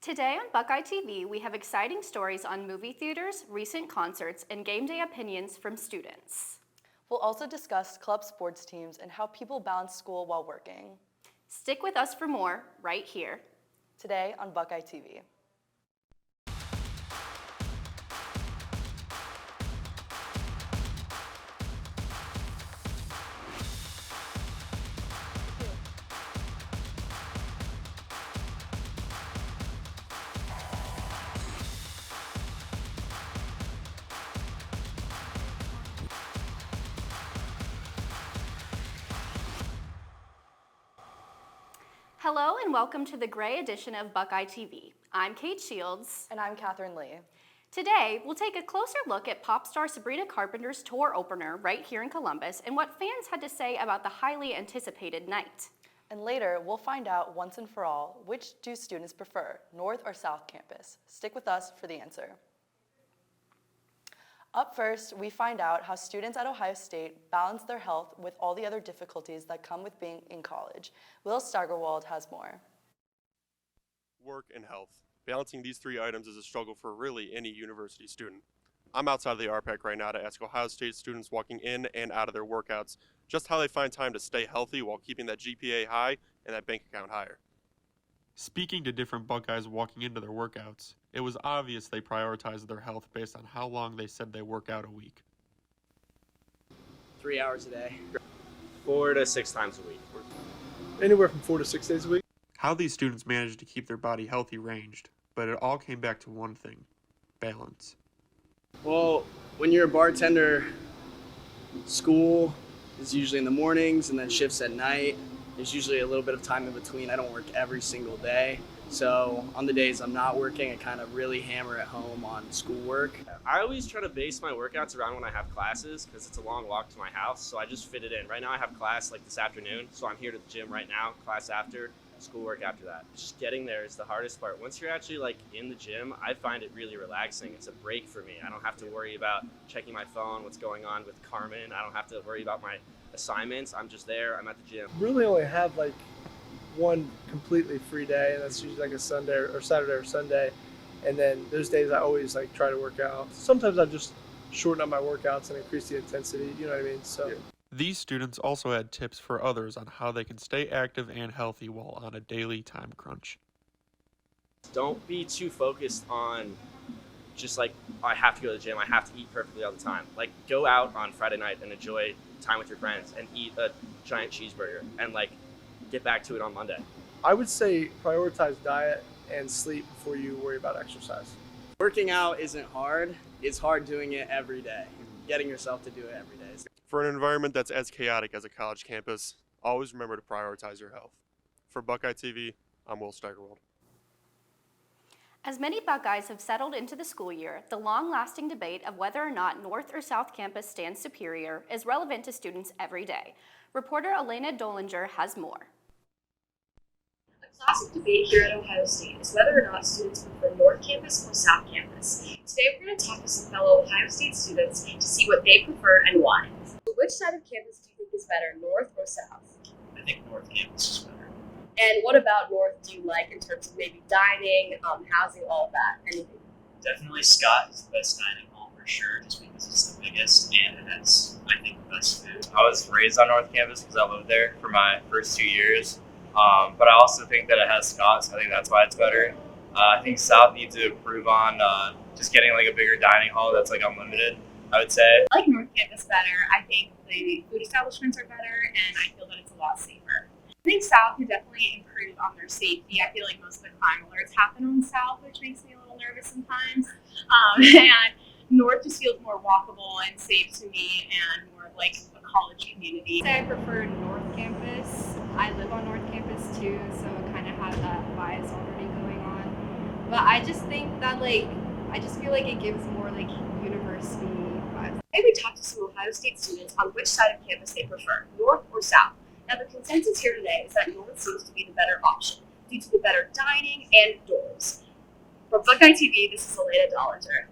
Today on Buckeye TV, we have exciting stories on movie theaters, recent concerts, and game day opinions from students. We'll also discuss club sports teams and how people balance school while working. Stick with us for more right here. Today on Buckeye TV. Hello and welcome to the Gray edition of Buckeye TV. I'm Kate Shields. And I'm Catherine Lee. Today, we'll take a closer look at pop star Sabrina Carpenter's tour opener right here in Columbus and what fans had to say about the highly anticipated night. And later, we'll find out once and for all, which do students prefer, North or South Campus? Stick with us for the answer. Up first, we find out how students at Ohio State balance their health with all the other difficulties that come with being in college. Will Steigerwald has more. Work and health. Balancing these three items is a struggle for really any university student. I'm outside of the RPEC right now to ask Ohio State students walking in and out of their workouts just how they find time to stay healthy while keeping that GPA high and that bank account higher. Speaking to different Buckeyes walking into their workouts, it was obvious they prioritized their health based on how long they said they work out a week. 3 hours a day. 4 to 6 times a week. Anywhere from 4 to 6 days a week. How these students managed to keep their body healthy ranged, but it all came back to one thing: balance. Well, when you're a bartender, school is usually in the mornings and then shifts at night. There's usually a little bit of time in between. I don't work every single day. So on the days I'm not working, I kind of really hammer at home on schoolwork. I always try to base my workouts around when I have classes because it's a long walk to my house, so I just fit it in. Right now I have class like this afternoon, so I'm here to the gym right now, class after, schoolwork after that. Just getting there is the hardest part. Once you're actually like in the gym, I find it really relaxing. It's a break for me. I don't have to worry about checking my phone, what's going on with Carmen. I don't have to worry about my assignments. I'm just there, I'm at the gym. Really only have like one completely free day, and that's usually like a Sunday or Saturday or Sunday. And then those days I always like try to work out. Sometimes I just shorten up my workouts and increase the intensity, you know what I mean? So These students also had tips for others on how they can stay active and healthy while on a daily time crunch. Don't be too focused on just like, I have to go to the gym, I have to eat perfectly all the time. Like, go out on Friday night and enjoy time with your friends and eat a giant cheeseburger and like get back to it on Monday. I would say prioritize diet and sleep before you worry about exercise. Working out isn't hard. It's hard doing it every day. Getting yourself to do it every day. For an environment that's as chaotic as a college campus, always remember to prioritize your health. For Buckeye TV, I'm Will Steigerwald. As many Buckeyes have settled into the school year, the long-lasting debate of whether or not North or South Campus stands superior is relevant to students every day. Reporter Elena Dolinger has more. A classic debate here at Ohio State is whether or not students prefer North Campus or South Campus. Today we're going to talk to some fellow Ohio State students to see what they prefer and why. Which side of campus do you think is better, North or South? I think North Campus is better. And what about North do you like in terms of maybe dining, housing, all of that? Anything? Definitely Scott is the best dining hall for sure, just because it's the biggest and it has, I think, the best food. I was raised on North Campus because I lived there for my first 2 years. But I also think that it has Scott, so I think that's why it's better. I think South needs to improve on just getting like a bigger dining hall that's like unlimited, I would say. I like North Campus better. I think the food establishments are better, and I feel that it's a lot safer. I think South could definitely improve on their safety. I feel like most of the crime alerts happen on South, which makes me a little nervous sometimes. And North just feels more walkable and safe to me, and more of like a college community. I prefer North Campus. I live on North Campus too, so it kind of has that bias already going on. But I just think that I just feel like it gives more like university vibes. Today we talked to some Ohio State students on which side of campus they prefer, North or South. Now the consensus here today is that North seems to be the better option due to the better dining and dorms. For Buckeye TV, this is Elena Dollinger.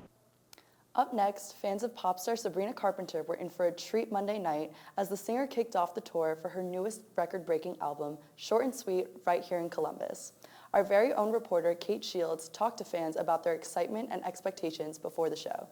Up next, fans of pop star Sabrina Carpenter were in for a treat Monday night as the singer kicked off the tour for her newest record-breaking album, Short and Sweet, right here in Columbus. Our very own reporter, Kate Shields, talked to fans about their excitement and expectations before the show.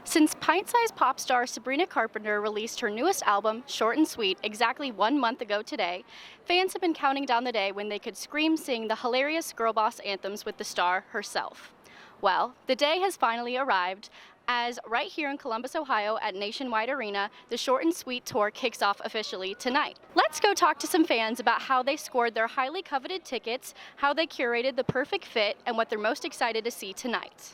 Since pint-sized pop star Sabrina Carpenter released her newest album, Short and Sweet, exactly 1 month ago today, fans have been counting down the day when they could sing the hilarious girl boss anthems with the star herself. Well, the day has finally arrived, as right here in Columbus, Ohio at Nationwide Arena, the Short and Sweet tour kicks off officially tonight. Let's go talk to some fans about how they scored their highly coveted tickets, how they curated the perfect fit, and what they're most excited to see tonight.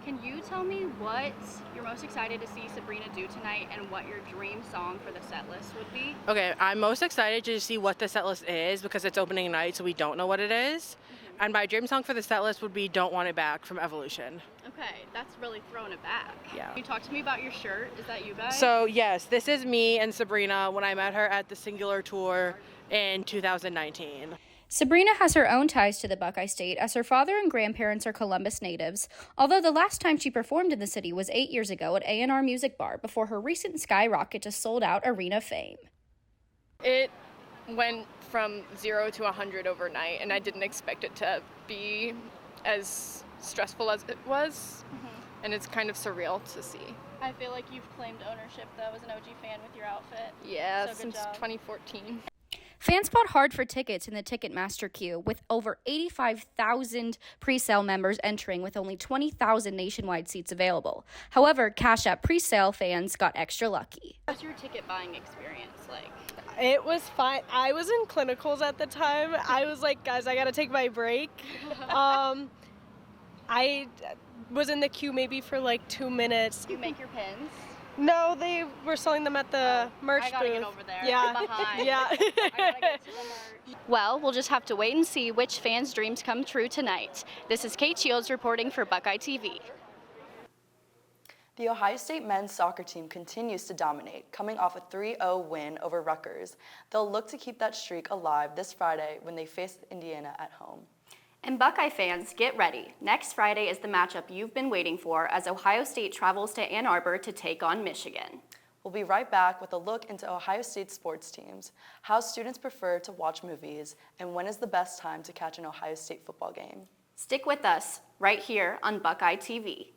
Can you tell me what you're most excited to see Sabrina do tonight and what your dream song for the set list would be? Okay, I'm most excited to see what the set list is because it's opening night, so we don't know what it is. And my dream song for the set list would be Don't Want It Back from Evolution. Okay, that's really throwing it back. Yeah. Can you talk to me about your shirt? Is that you guys? So yes, this is me and Sabrina when I met her at the Singular Tour in 2019. Sabrina has her own ties to the Buckeye State, as her father and grandparents are Columbus natives, although the last time she performed in the city was 8 years ago at A&R Music Bar before her recent skyrocket to sold-out arena fame. It went from 0 to 100 overnight, and I didn't expect it to be as stressful as it was, and it's kind of surreal to see. I feel like you've claimed ownership, though, as an OG fan with your outfit. Yeah, So since 2014. Fans fought hard for tickets in the Ticketmaster queue, with over 85,000 pre-sale members entering with only 20,000 nationwide seats available. However, Cash App pre-sale fans got extra lucky. What's your ticket buying experience like? It was fine. I was in clinicals at the time. I was like, guys, I gotta take my break. I was in the queue maybe for like 2 minutes. You make your pins? No, they were selling them at the merch booth. I gotta get over there. Yeah. Behind. Yeah. I gotta get to the merch. Well, we'll just have to wait and see which fans' dreams come true tonight. This is Kate Shields reporting for BuckeyeTV. The Ohio State men's soccer team continues to dominate, coming off a 3-0 win over Rutgers. They'll look to keep that streak alive this Friday when they face Indiana at home. And Buckeye fans, get ready. Next Friday is the matchup you've been waiting for as Ohio State travels to Ann Arbor to take on Michigan. We'll be right back with a look into Ohio State sports teams, how students prefer to watch movies, and when is the best time to catch an Ohio State football game. Stick with us right here on Buckeye TV.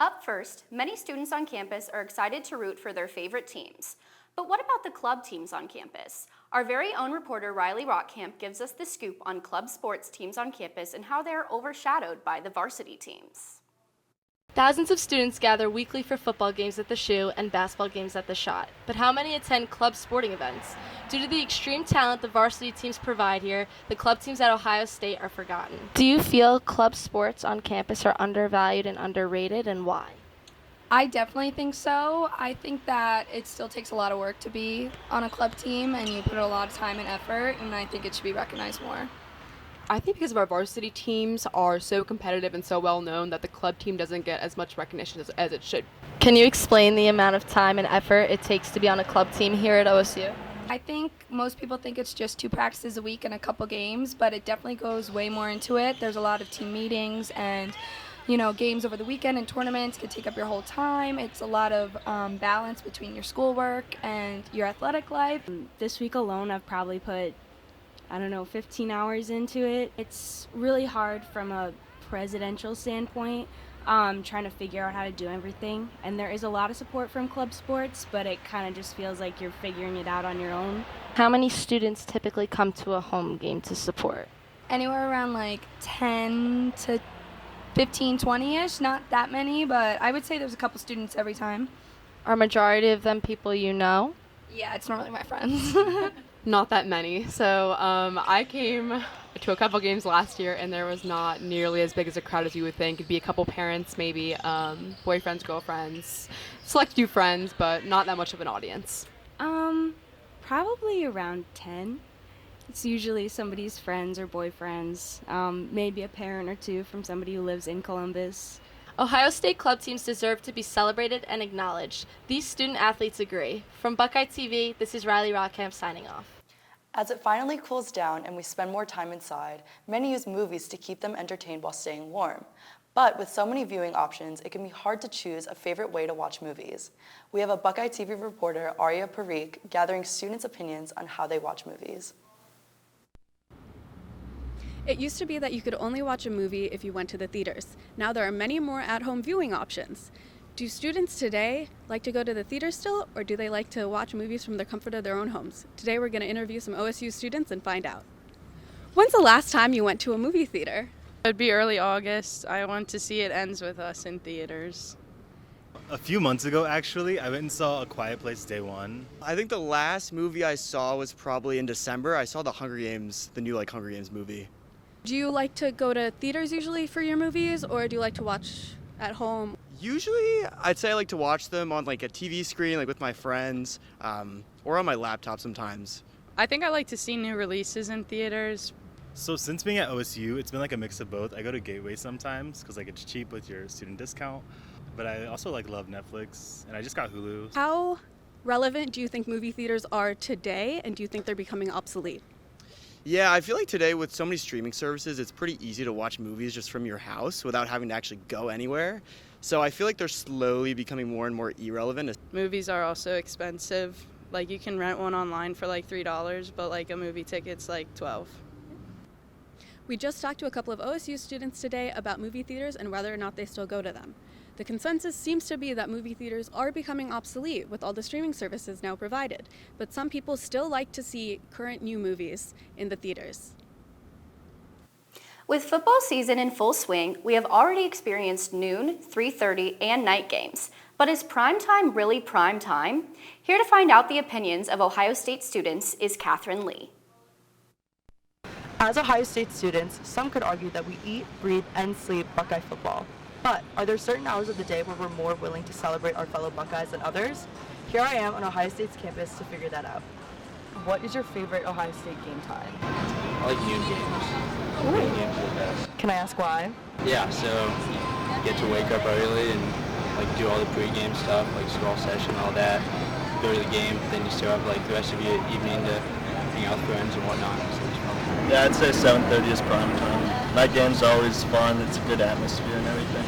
Up first, many students on campus are excited to root for their favorite teams. But what about the club teams on campus? Our very own reporter Riley Rockcamp gives us the scoop on club sports teams on campus and how they are overshadowed by the varsity teams. Thousands of students gather weekly for football games at the Shoe and basketball games at the Shot. But how many attend club sporting events? Due to the extreme talent the varsity teams provide here, the club teams at Ohio State are forgotten. Do you feel club sports on campus are undervalued and underrated, and why? I definitely think so. I think that it still takes a lot of work to be on a club team, and you put a lot of time and effort, and I think it should be recognized more. I think because of our varsity teams are so competitive and so well known that the club team doesn't get as much recognition as it should. Can you explain the amount of time and effort it takes to be on a club team here at OSU? I think most people think it's just 2 practices a week and a couple games, but it definitely goes way more into it. There's a lot of team meetings and games over the weekend and tournaments can take up your whole time. It's a lot of balance between your schoolwork and your athletic life. This week alone, I've probably put 15 hours into it. It's really hard from a presidential standpoint, trying to figure out how to do everything. And there is a lot of support from club sports, but it kind of just feels like you're figuring it out on your own. How many students typically come to a home game to support? Anywhere around like 10 to 15, 20-ish. Not that many, but I would say there's a couple students every time. Are majority of them people you know? Yeah, it's normally my friends. Not that many. So I came to a couple games last year, and there was not nearly as big as a crowd as you would think. It'd be a couple parents, maybe boyfriends, girlfriends, select few friends, but not that much of an audience. Probably around 10. It's usually somebody's friends or boyfriends, maybe a parent or two from somebody who lives in Columbus. Ohio State club teams deserve to be celebrated and acknowledged. These student athletes agree. From Buckeye TV, this is Riley Rockcamp signing off. As it finally cools down and we spend more time inside, many use movies to keep them entertained while staying warm. But with so many viewing options, it can be hard to choose a favorite way to watch movies. We have a Buckeye TV reporter, Arya Parikh, gathering students' opinions on how they watch movies. It used to be that you could only watch a movie if you went to the theaters. Now there are many more at-home viewing options. Do students today like to go to the theater still, or do they like to watch movies from the comfort of their own homes? Today we're going to interview some OSU students and find out. When's the last time you went to a movie theater? It'd be early August. I went to see It Ends With Us in theaters. A few months ago, actually, I went and saw A Quiet Place Day One. I think the last movie I saw was probably in December. I saw the new Hunger Games movie. Do you like to go to theaters usually for your movies, or do you like to watch at home? Usually, I'd say I like to watch them on like a TV screen, like with my friends, or on my laptop sometimes. I think I like to see new releases in theaters. So since being at OSU, it's been like a mix of both. I go to Gateway sometimes because like it's cheap with your student discount, but I also like love Netflix, and I just got Hulu. How relevant do you think movie theaters are today, and do you think they're becoming obsolete? Yeah, I feel like today with so many streaming services, it's pretty easy to watch movies just from your house without having to actually go anywhere. So I feel like they're slowly becoming more and more irrelevant. Movies are also expensive. Like you can rent one online for like $3, but like a movie ticket's like $12. We just talked to a couple of OSU students today about movie theaters and whether or not they still go to them. The consensus seems to be that movie theaters are becoming obsolete with all the streaming services now provided, but some people still like to see current new movies in the theaters. With football season in full swing, we have already experienced noon, 3:30, and night games. But is prime time really prime time? Here to find out the opinions of Ohio State students is Catherine Lee. As Ohio State students, some could argue that we eat, breathe, and sleep Buckeye football. But are there certain hours of the day where we're more willing to celebrate our fellow Buckeyes than others? Here I am on Ohio State's campus to figure that out. What is your favorite Ohio State game time? I like noon games. Noon games are the best. Can I ask why? Yeah, so you get to wake up early and like do all the pregame stuff, like scroll session, all that. Go to the game, then you still have like the rest of your evening to hang out with friends and whatnot. So it's fun. Yeah, I'd say 7:30 is prime time. Night games are always fun. It's a good atmosphere and everything.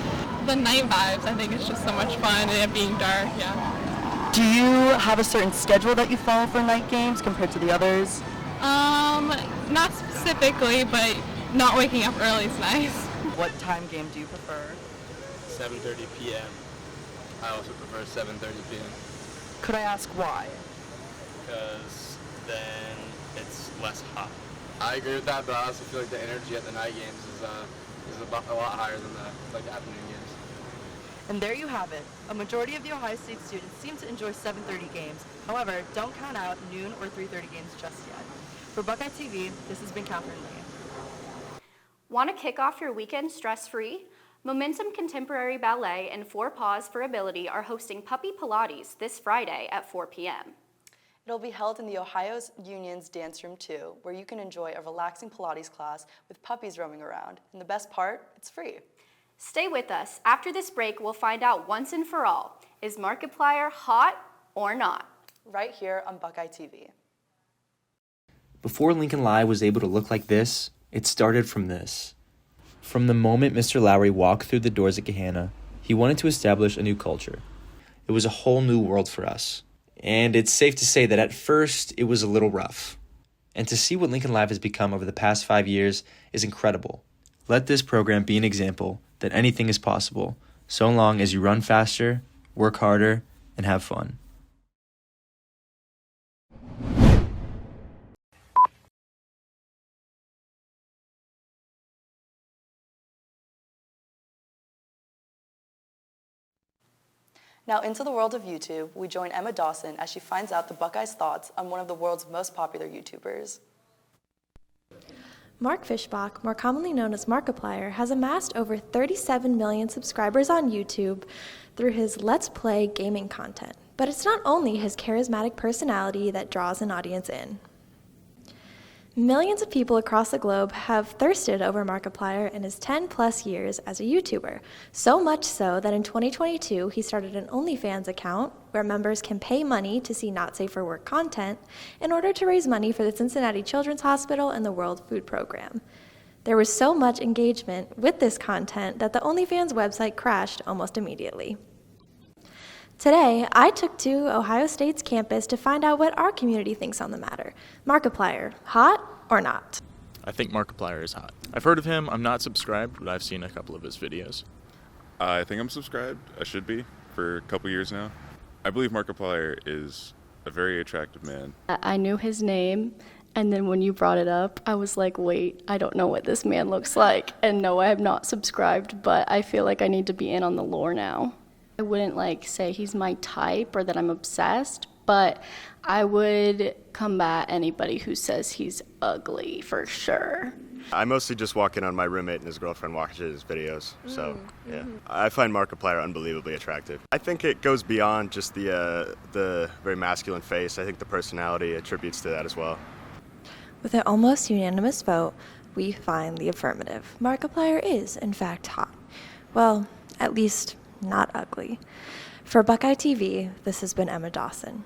The night vibes, I think it's just so much fun, and it being dark, yeah. Do you have a certain schedule that you follow for night games compared to the others? Not specifically, but not waking up early is nice. What time game do you prefer? 7:30 p.m. I also prefer 7:30 p.m. Could I ask why? because then it's less hot. I agree with that, but I also feel like the energy at the night games is a lot higher than the afternoon games. And there you have it. A majority of the Ohio State students seem to enjoy 7:30 games. However, don't count out noon or 3:30 games just yet. For Buckeye TV, this has been Catherine Lee. Want to kick off your weekend stress-free? Momentum Contemporary Ballet and Four Paws for Ability are hosting Puppy Pilates this Friday at 4 p.m. It'll be held in the Ohio Union's Dance Room 2, where you can enjoy a relaxing Pilates class with puppies roaming around. And the best part, it's free. Stay with us. After this break, we'll find out once and for all, is Markiplier hot or not? Right here on Buckeye TV. Before Lincoln Live was able to look like this, it started from this. From the moment Mr. Lowry walked through the doors at Gahanna, he wanted to establish a new culture. It was a whole new world for us. And it's safe to say that at first, it was a little rough. And to see what Lincoln Live has become over the past 5 years is incredible. Let this program be an example that anything is possible, so long as you run faster, work harder, and have fun. Now into the world of YouTube, we join Emma Dawson as she finds out the Buckeyes' thoughts on one of the world's most popular YouTubers. Mark Fishbach, more commonly known as Markiplier, has amassed over 37 million subscribers on YouTube through his Let's Play gaming content. But it's not only his charismatic personality that draws an audience in. Millions of people across the globe have thirsted over Markiplier in his 10-plus years as a YouTuber, so much so that in 2022 he started an OnlyFans account where members can pay money to see not safe for work content in order to raise money for the Cincinnati Children's Hospital and the World Food Program. There was so much engagement with this content that the OnlyFans website crashed almost immediately. Today, I took to Ohio State's campus to find out what our community thinks on the matter. Markiplier, hot or not? I think Markiplier is hot. I've heard of him. I'm not subscribed, but I've seen a couple of his videos. I think I'm subscribed. I should be for a couple years now. I believe Markiplier is a very attractive man. I knew his name, and then when you brought it up, I was like, wait, I don't know what this man looks like. And no, I have not subscribed, but I feel like I need to be in on the lore now. I wouldn't say he's my type or that I'm obsessed, but I would combat anybody who says he's ugly for sure. I mostly just walk in on my roommate and his girlfriend watches his videos, so yeah. I find Markiplier unbelievably attractive. I think it goes beyond just the very masculine face. I think the personality attributes to that as well. With an almost unanimous vote, we find the affirmative. Markiplier is, in fact, hot. Well, at least not ugly. For Buckeye TV, this has been Emma Dawson.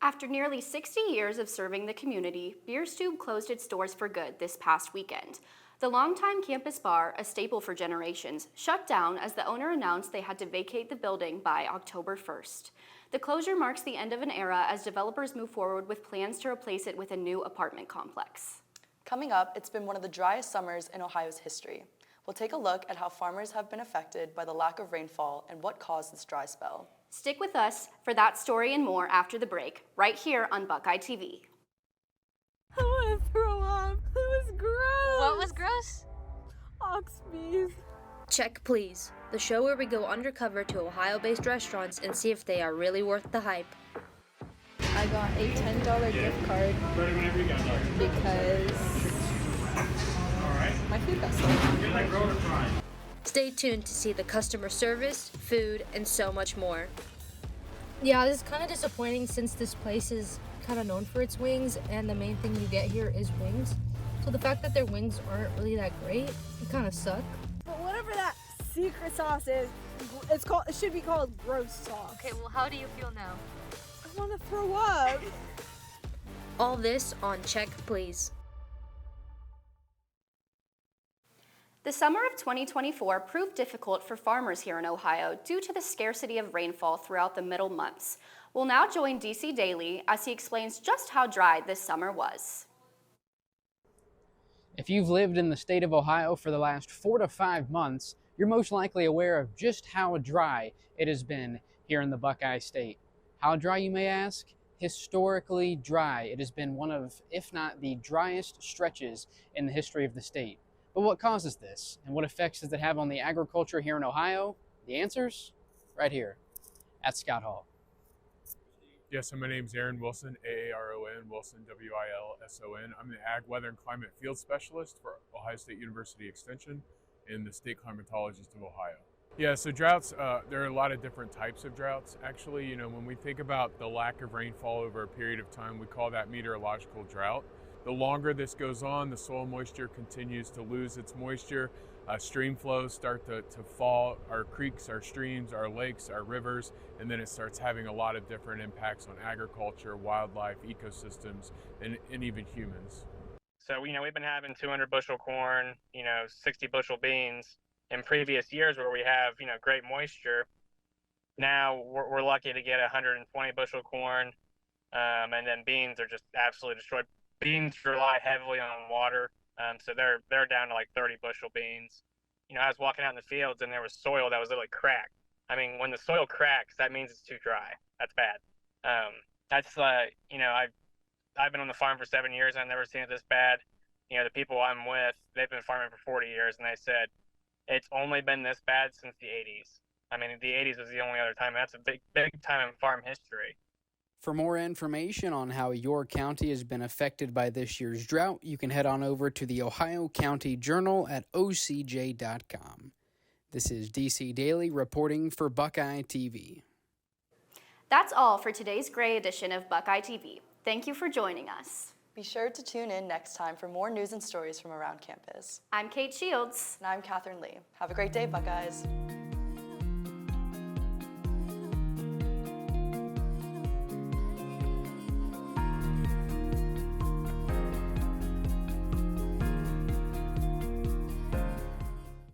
After nearly 60 years of serving the community, Beer Stube closed its doors for good this past weekend. The longtime campus bar, a staple for generations, shut down as the owner announced they had to vacate the building by October 1st. The closure marks the end of an era as developers move forward with plans to replace it with a new apartment complex. Coming up, it's been one of the driest summers in Ohio's history. We'll take a look at how farmers have been affected by the lack of rainfall and what caused this dry spell. Stick with us for that story and more after the break, right here on Buckeye TV. I want to throw up. It was gross. What was gross? Ox beef. Check Please, the show where we go undercover to Ohio-based restaurants and see if they are really worth the hype. I got a $10 gift card because my food got sold. Stay tuned to see the customer service, food, and so much more. Yeah, this is kind of disappointing since this place is kind of known for its wings, and the main thing you get here is wings. So the fact that their wings aren't really that great, it kind of suck. But whatever that secret sauce is, it should be called gross sauce. Okay, well, how do you feel now? I want to throw up. All this on Check Please. The summer of 2024 proved difficult for farmers here in Ohio due to the scarcity of rainfall throughout the middle months. We'll now join DC Daily as he explains just how dry this summer was. If you've lived in the state of Ohio for the last 4 to 5 months, you're most likely aware of just how dry it has been here in the Buckeye State. How dry, you may ask? Historically dry. It has been one of, if not the driest stretches in the history of the state. But what causes this, and what effects does it have on the agriculture here in Ohio? The answers, right here, at Scott Hall. Yes, so my name's Aaron Wilson, A-A-R-O-N, Wilson, W-I-L-S-O-N. I'm the Ag, Weather, and Climate Field Specialist for Ohio State University Extension and the State Climatologist of Ohio. Yeah, so droughts, there are a lot of different types of droughts. Actually, when we think about the lack of rainfall over a period of time, we call that meteorological drought. The longer this goes on, the soil moisture continues to lose its moisture. Stream flows start to fall, our creeks, our streams, our lakes, our rivers, and then it starts having a lot of different impacts on agriculture, wildlife, ecosystems, and even humans. So, we've been having 200 bushel corn, 60 bushel beans in previous years where we have, great moisture. Now we're lucky to get 120 bushel corn, and then beans are just absolutely destroyed. Beans rely heavily on water, so they're down to like 30 bushel beans. I was walking out in the fields and there was soil that was literally cracked. I mean, when the soil cracks, that means it's too dry. That's bad. I've been on the farm for 7 years and I've never seen it this bad. The people I'm with, they've been farming for 40 years and they said it's only been this bad since the 80s. I mean, the 80s was the only other time. That's a big time in farm history. For more information on how your county has been affected by this year's drought, you can head on over to the Ohio County Journal at ocj.com. This is DC Daily reporting for Buckeye TV. That's all for today's Gray edition of Buckeye TV. Thank you for joining us. Be sure to tune in next time for more news and stories from around campus. I'm Kate Shields. And I'm Catherine Lee. Have a great day, Buckeyes.